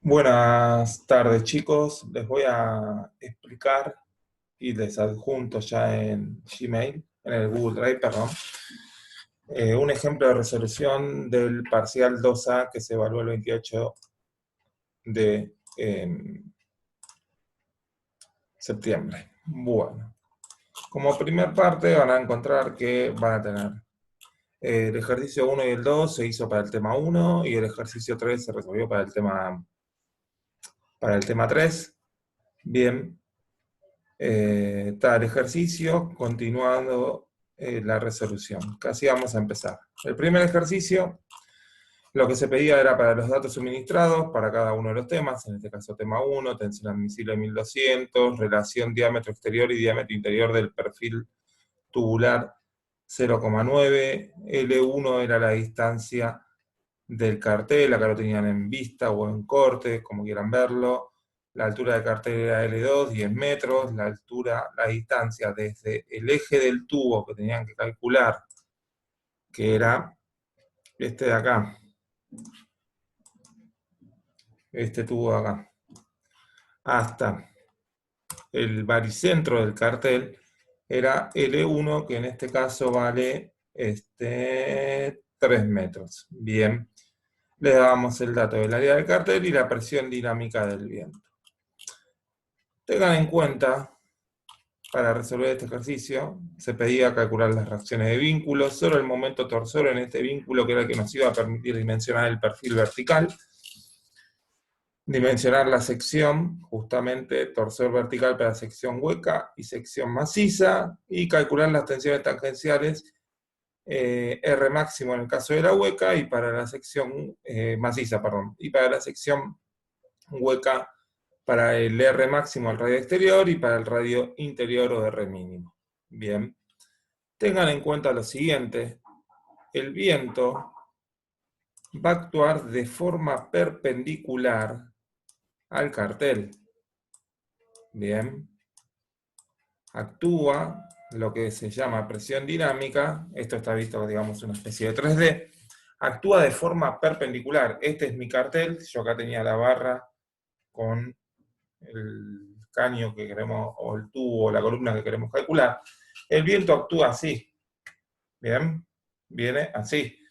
Buenas tardes, chicos. Les voy a explicar y les adjunto ya en Gmail, en el Google Drive, perdón, un ejemplo de resolución del parcial 2A que se evaluó el 28 de septiembre. Bueno, como primer parte van a encontrar que van a tener el ejercicio 1 y el 2 se hizo para el tema 1 y el ejercicio 3 se resolvió para el tema 3. Bien. Está el ejercicio, continuando la resolución. Casi vamos a empezar. El primer ejercicio, lo que se pedía era para los datos suministrados, para cada uno de los temas, en este caso tema 1, tensión admisible 1200, relación diámetro exterior y diámetro interior del perfil tubular 0,9, L1 era la distancia del cartel, acá lo tenían en vista o en corte, como quieran verlo. La altura del cartel era L2, 10 metros, la distancia desde el eje del tubo que tenían que calcular, que era este de acá, este tubo de acá, hasta el baricentro del cartel, era L1, que en este caso vale 3 metros. Bien, le dábamos el dato del área del cartel y la presión dinámica del viento. Tengan en cuenta, para resolver este ejercicio, se pedía calcular las reacciones de vínculo, solo el momento torsor en este vínculo, que era el que nos iba a permitir dimensionar el perfil vertical, dimensionar la sección, justamente torsor vertical para sección hueca y sección maciza, y calcular las tensiones tangenciales, R máximo en el caso de la hueca, y para la sección maciza, perdón, y para la sección hueca, para el R máximo al radio exterior y para el radio interior o R mínimo. Bien, tengan en cuenta lo siguiente: el viento va a actuar de forma perpendicular al cartel. Bien, actúa lo que se llama presión dinámica, esto está visto, digamos, una especie de 3D, actúa de forma perpendicular. Este es mi cartel, yo acá tenía la barra con el caño que queremos, o el tubo, o la columna que queremos calcular. El viento actúa así, ¿bien? Viene así.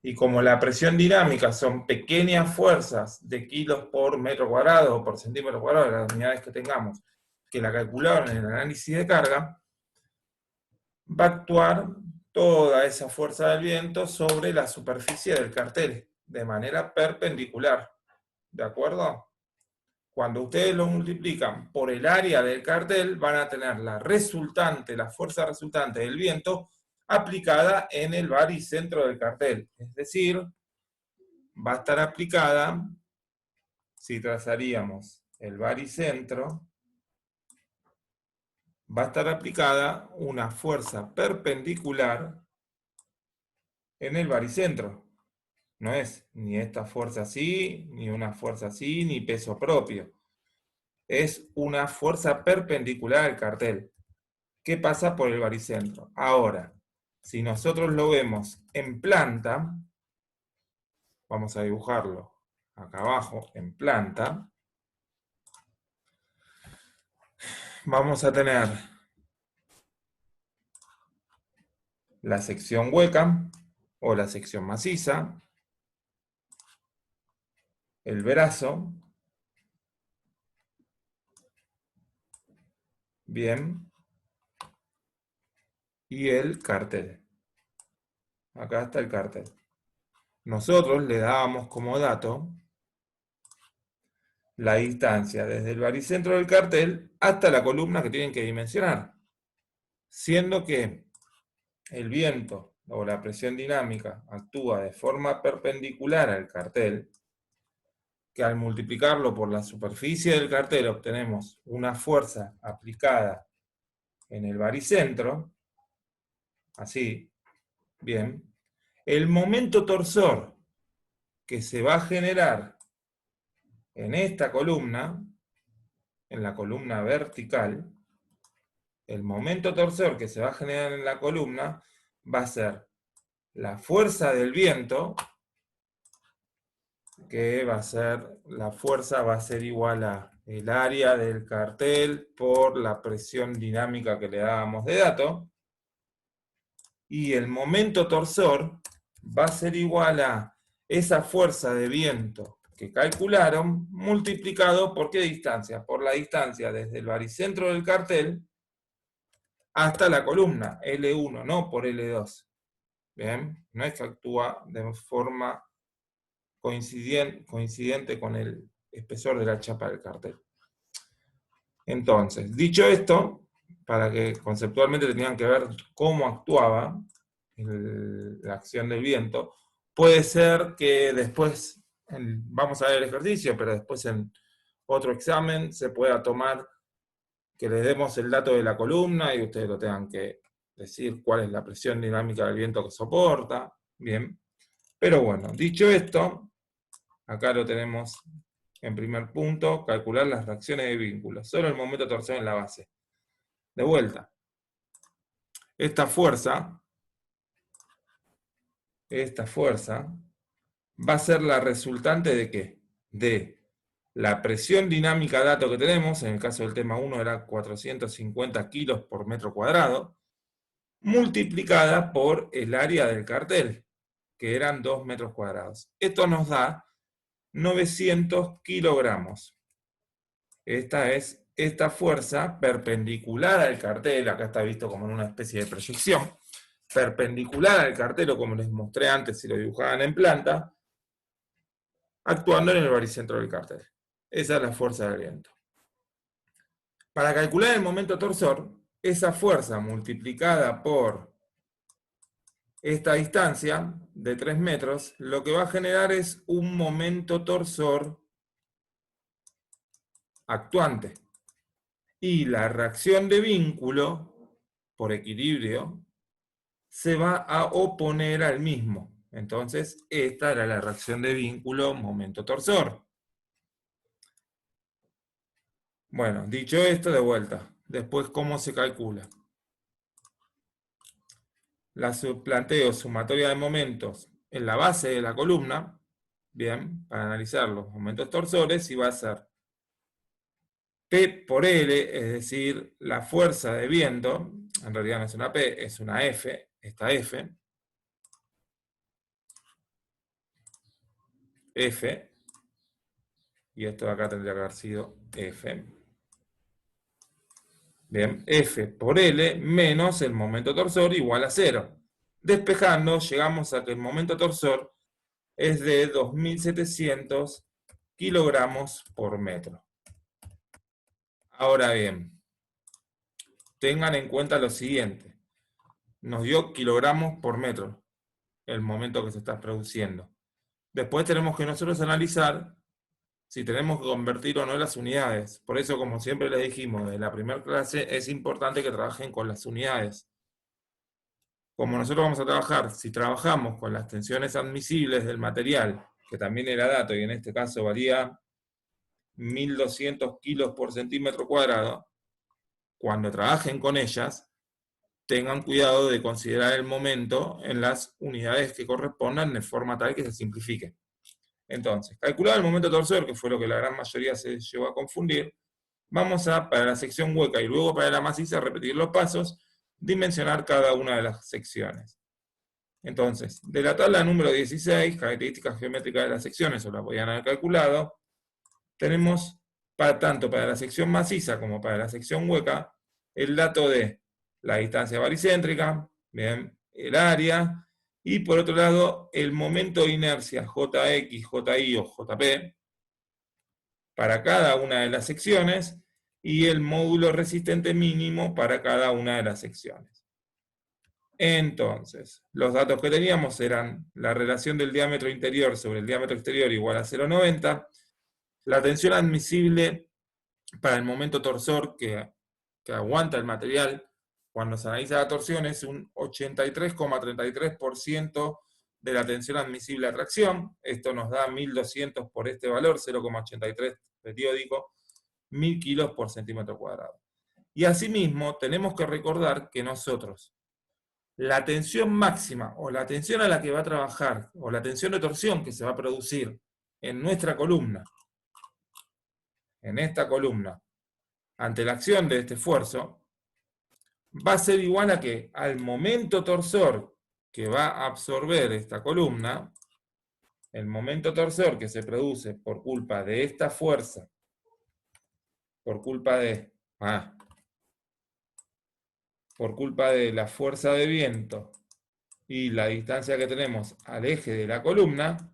Y como la presión dinámica son pequeñas fuerzas de kilos por metro cuadrado o por centímetro cuadrado, las unidades que tengamos, que la calcularon en el análisis de carga, va a actuar toda esa fuerza del viento sobre la superficie del cartel, de manera perpendicular. ¿De acuerdo? Cuando ustedes lo multiplican por el área del cartel, van a tener la fuerza resultante del viento aplicada en el baricentro del cartel. Es decir, va a estar aplicada, si trazaríamos el baricentro, va a estar aplicada una fuerza perpendicular en el baricentro. No es ni esta fuerza así, ni una fuerza así, ni peso propio. Es una fuerza perpendicular al cartel, que pasa por el baricentro. Ahora, si nosotros lo vemos en planta, vamos a dibujarlo acá abajo, en planta, vamos a tener la sección hueca, o la sección maciza, el brazo, bien, y el cartel. Acá está el cartel. Nosotros le dábamos como dato la distancia desde el baricentro del cartel hasta la columna que tienen que dimensionar, siendo que el viento o la presión dinámica actúa de forma perpendicular al cartel, que al multiplicarlo por la superficie del cartel obtenemos una fuerza aplicada en el baricentro, así, bien. El momento torsor que se va a generar en esta columna, en la columna vertical, el momento torsor que se va a generar en la columna va a ser la fuerza del viento que va a ser, la fuerza va a ser igual a el área del cartel por la presión dinámica que le dábamos de dato, y el momento torsor va a ser igual a esa fuerza de viento que calcularon multiplicado por qué distancia, por la distancia desde el baricentro del cartel hasta la columna, L1, no por L2. ¿Bien? No es que actúa de forma coincidente con el espesor de la chapa del cartel. Entonces, dicho esto, para que conceptualmente tenían que ver cómo actuaba la acción del viento, puede ser que después, vamos a ver el ejercicio, pero después en otro examen se pueda tomar que les demos el dato de la columna y ustedes lo tengan que decir cuál es la presión dinámica del viento que soporta. Bien. Pero bueno, dicho esto, acá lo tenemos en primer punto, calcular las reacciones de vínculo. Solo el momento torsor en la base. De vuelta. Esta fuerza va a ser la resultante de ¿qué? De la presión dinámica dato que tenemos, en el caso del tema 1 era 450 kilos por metro cuadrado, multiplicada por el área del cartel, que eran 2 metros cuadrados. Esto nos da 900 kilogramos. Esta es esta fuerza perpendicular al cartel, acá está visto como en una especie de proyección, perpendicular al cartel, o como les mostré antes si lo dibujaban en planta, actuando en el baricentro del cartel. Esa es la fuerza del viento. Para calcular el momento torsor, esa fuerza multiplicada por esta distancia de 3 metros, lo que va a generar es un momento torsor actuante. Y la reacción de vínculo, por equilibrio, se va a oponer al mismo. Entonces, esta era la reacción de vínculo momento torsor. Bueno, dicho esto, de vuelta. Después, ¿cómo se calcula? La planteo sumatoria de momentos en la base de la columna, bien, para analizar los momentos torsores, y va a ser P por L, es decir, la fuerza de viento, en realidad no es una P, es una F, esta F, y esto de acá tendría que haber sido F. Bien, F por L menos el momento torsor igual a 0. Despejando, llegamos a que el momento torsor es de 2.700 kilogramos por metro. Ahora bien, tengan en cuenta lo siguiente. Nos dio kilogramos por metro el momento que se está produciendo. Después tenemos que nosotros analizar si tenemos que convertir o no las unidades. Por eso, como siempre les dijimos, en la primera clase es importante que trabajen con las unidades. Como nosotros vamos a trabajar, si trabajamos con las tensiones admisibles del material, que también era dato, y en este caso valía 1.200 kilos por centímetro cuadrado, cuando trabajen con ellas, tengan cuidado de considerar el momento en las unidades que correspondan de forma tal que se simplifique. Entonces, calcular el momento torsor, que fue lo que la gran mayoría se llevó a confundir, vamos a, para la sección hueca y luego para la maciza, repetir los pasos, dimensionar cada una de las secciones. Entonces, de la tabla número 16, características geométricas de las secciones, o la podían haber calculado, tenemos tanto para la sección maciza como para la sección hueca, el dato de la distancia baricéntrica, bien, el área, y por otro lado, el momento de inercia JX, JY o JP, para cada una de las secciones, y el módulo resistente mínimo para cada una de las secciones. Entonces, los datos que teníamos eran la relación del diámetro interior sobre el diámetro exterior igual a 0,90, la tensión admisible para el momento torsor que aguanta el material cuando se analiza la torsión es un 83,33% de la tensión admisible a tracción. Esto nos da 1.200 por este valor, 0,83 periódico, 1.000 kilos por centímetro cuadrado. Y asimismo, tenemos que recordar que nosotros, la tensión máxima, o la tensión a la que va a trabajar, o la tensión de torsión que se va a producir en nuestra columna, en esta columna, ante la acción de este esfuerzo, va a ser igual a que al momento torsor que va a absorber esta columna, el momento torsor que se produce por culpa de esta fuerza, por culpa de la fuerza de viento y la distancia que tenemos al eje de la columna,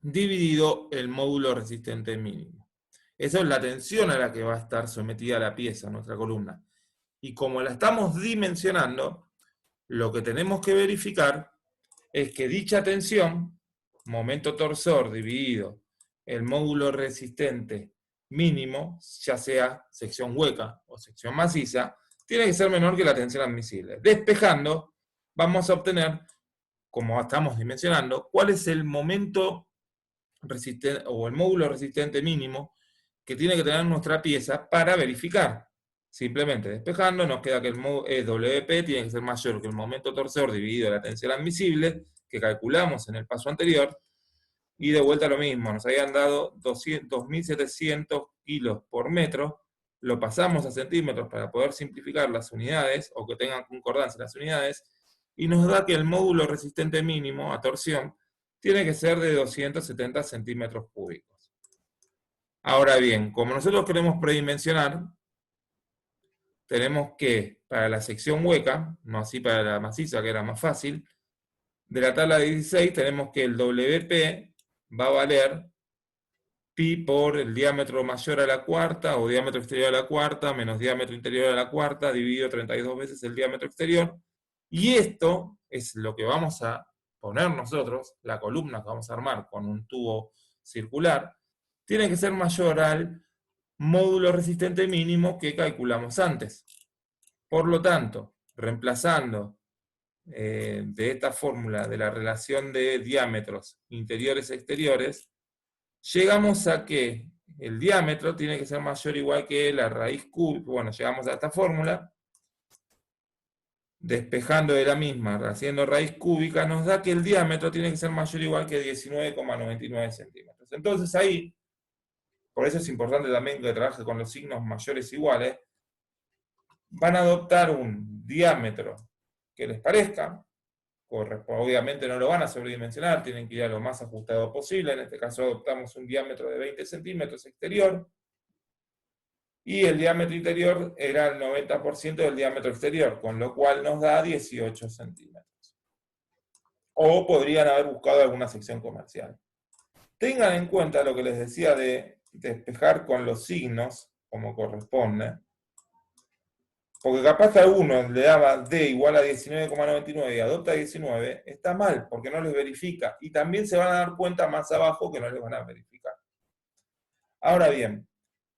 dividido el módulo resistente mínimo. Esa es la tensión a la que va a estar sometida la pieza, nuestra columna. Y como la estamos dimensionando, lo que tenemos que verificar es que dicha tensión, momento torsor dividido el módulo resistente mínimo, ya sea sección hueca o sección maciza, tiene que ser menor que la tensión admisible. Despejando, vamos a obtener, como estamos dimensionando, cuál es el momento resistente o el módulo resistente mínimo que tiene que tener nuestra pieza para verificar. Simplemente despejando, nos queda que el WP tiene que ser mayor que el momento torsor dividido la tensión admisible, que calculamos en el paso anterior, y de vuelta lo mismo, nos habían dado 2.700 kilos por metro, lo pasamos a centímetros para poder simplificar las unidades, o que tengan concordancia las unidades, y nos da que el módulo resistente mínimo a torsión tiene que ser de 270 centímetros cúbicos. Ahora bien, como nosotros queremos predimensionar, tenemos que, para la sección hueca, no así para la maciza, que era más fácil, de la tabla de 16 tenemos que el WP va a valer pi por el diámetro mayor a la cuarta, o diámetro exterior a la cuarta, menos diámetro interior a la cuarta, dividido 32 veces el diámetro exterior. Y esto es lo que vamos a poner nosotros, la columna que vamos a armar con un tubo circular, tiene que ser mayor al módulo resistente mínimo que calculamos antes. Por lo tanto, reemplazando de esta fórmula de la relación de diámetros interiores-exteriores, llegamos a que el diámetro tiene que ser mayor o igual que la raíz cúbica. Bueno, llegamos a esta fórmula, despejando de la misma, haciendo raíz cúbica, nos da que el diámetro tiene que ser mayor o igual que 19,99 centímetros. Entonces ahí, por eso es importante también que trabaje con los signos mayores iguales, van a adoptar un diámetro que les parezca, obviamente no lo van a sobredimensionar, tienen que ir a lo más ajustado posible, en este caso adoptamos un diámetro de 20 centímetros exterior, y el diámetro interior era el 90% del diámetro exterior, con lo cual nos da 18 centímetros. O podrían haber buscado alguna sección comercial. Tengan en cuenta lo que les decía de despejar con los signos, como corresponde, porque capaz que a uno le daba D igual a 19,99 y adopta 19, está mal, porque no les verifica. Y también se van a dar cuenta más abajo que no les van a verificar. Ahora bien,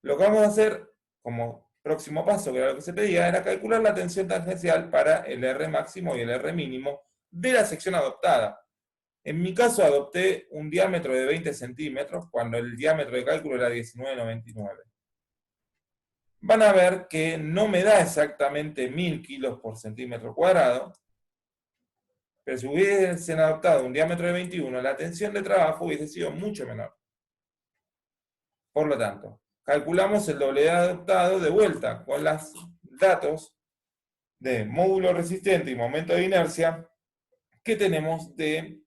lo que vamos a hacer como próximo paso, que era lo que se pedía, era calcular la tensión tangencial para el R máximo y el R mínimo de la sección adoptada. En mi caso adopté un diámetro de 20 centímetros, cuando el diámetro de cálculo era 19,99. Van a ver que no me da exactamente 1000 kilos por centímetro cuadrado, pero si hubiesen adoptado un diámetro de 21, la tensión de trabajo hubiese sido mucho menor. Por lo tanto, calculamos el W adoptado de vuelta con los datos de módulo resistente y momento de inercia que tenemos de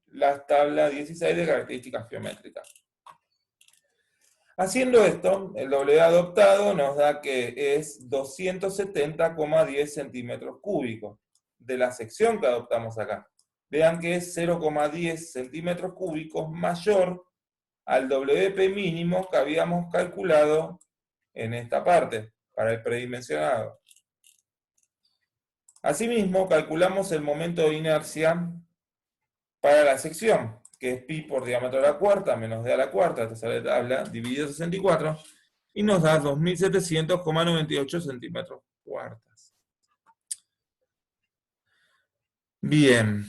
la tabla 16 de características geométricas. Haciendo esto, el W adoptado nos da que es 270,10 centímetros cúbicos de la sección que adoptamos acá. Vean que es 0,10 centímetros cúbicos mayor al WP mínimo que habíamos calculado en esta parte, para el predimensionado. Asimismo, calculamos el momento de inercia para la sección, que es pi por diámetro a la cuarta menos d a la cuarta, esta sale de tabla, dividido 64, y nos da 2700,98 centímetros cuartas. Bien.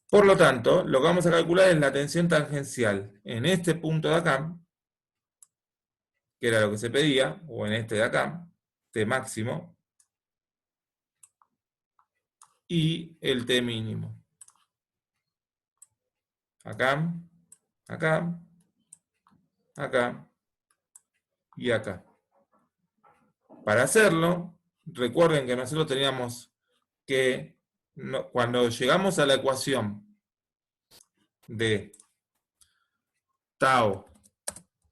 Por lo tanto, lo que vamos a calcular es la tensión tangencial en este punto de acá, que era lo que se pedía, o en este de acá, T máximo, y el T mínimo. acá, acá, acá y acá. Para hacerlo, recuerden que nosotros teníamos que, cuando llegamos a la ecuación de tau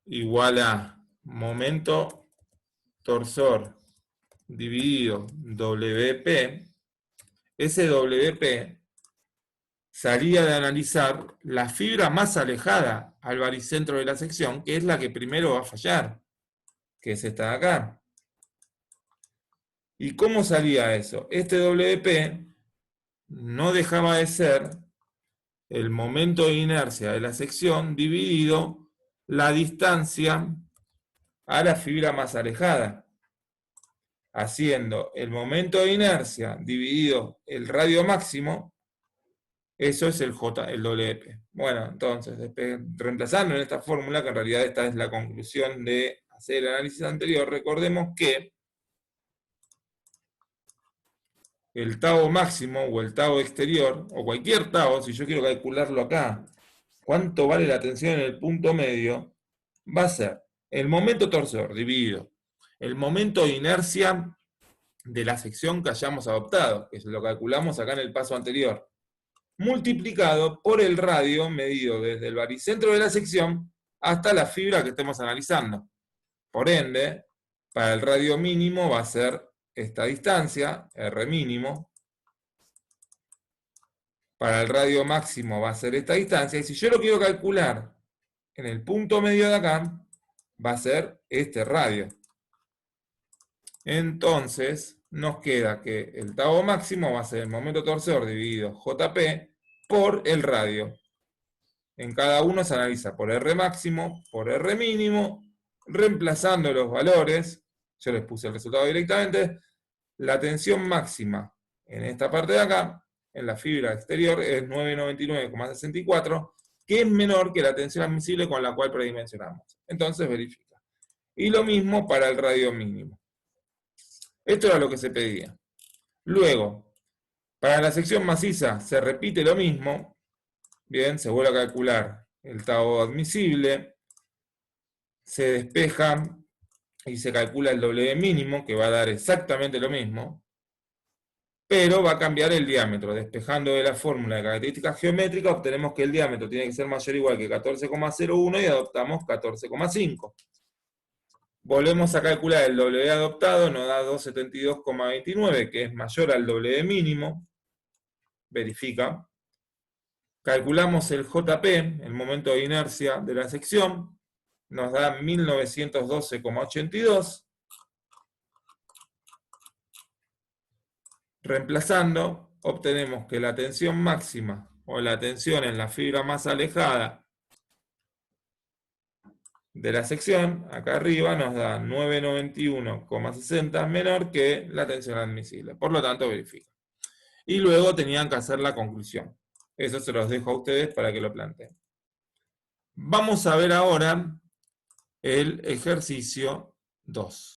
igual a momento torsor dividido WP, ese WP salía de analizar la fibra más alejada al baricentro de la sección, que es la que primero va a fallar, que es esta de acá. ¿Y cómo salía eso? Este WP no dejaba de ser el momento de inercia de la sección dividido la distancia a la fibra más alejada, haciendo el momento de inercia dividido el radio máximo. Eso es el WP. Bueno, entonces, reemplazando en esta fórmula, que en realidad esta es la conclusión de hacer el análisis anterior, recordemos que el tau máximo o el tau exterior, o cualquier tau, si yo quiero calcularlo acá, cuánto vale la tensión en el punto medio, va a ser el momento torsor dividido el momento de inercia de la sección que hayamos adoptado, que lo calculamos acá en el paso anterior, multiplicado por el radio medido desde el baricentro de la sección hasta la fibra que estemos analizando. Por ende, para el radio mínimo va a ser esta distancia, R mínimo. Para el radio máximo va a ser esta distancia. Y si yo lo quiero calcular en el punto medio de acá, va a ser este radio. Entonces, nos queda que el tau máximo va a ser el momento torcedor dividido JP por el radio. En cada uno se analiza por R máximo, por R mínimo, reemplazando los valores. Yo les puse el resultado directamente. La tensión máxima en esta parte de acá, en la fibra exterior, es 999,64, que es menor que la tensión admisible con la cual predimensionamos. Entonces verifica. Y lo mismo para el radio mínimo. Esto era lo que se pedía. Luego, para la sección maciza se repite lo mismo. Bien, se vuelve a calcular el tau admisible, se despeja y se calcula el W mínimo, que va a dar exactamente lo mismo, pero va a cambiar el diámetro. Despejando de la fórmula de características geométricas, obtenemos que el diámetro tiene que ser mayor o igual que 14,01 y adoptamos 14,5. Volvemos a calcular el W adoptado, nos da 272,29, que es mayor al W mínimo. Verifica. Calculamos el JP, el momento de inercia de la sección, nos da 1912,82. Reemplazando, obtenemos que la tensión máxima o la tensión en la fibra más alejada de la sección, acá arriba, nos da 991,60 menor que la tensión admisible. Por lo tanto, verifica. Y luego tenían que hacer la conclusión. Eso se los dejo a ustedes para que lo planteen. Vamos a ver ahora el ejercicio 2.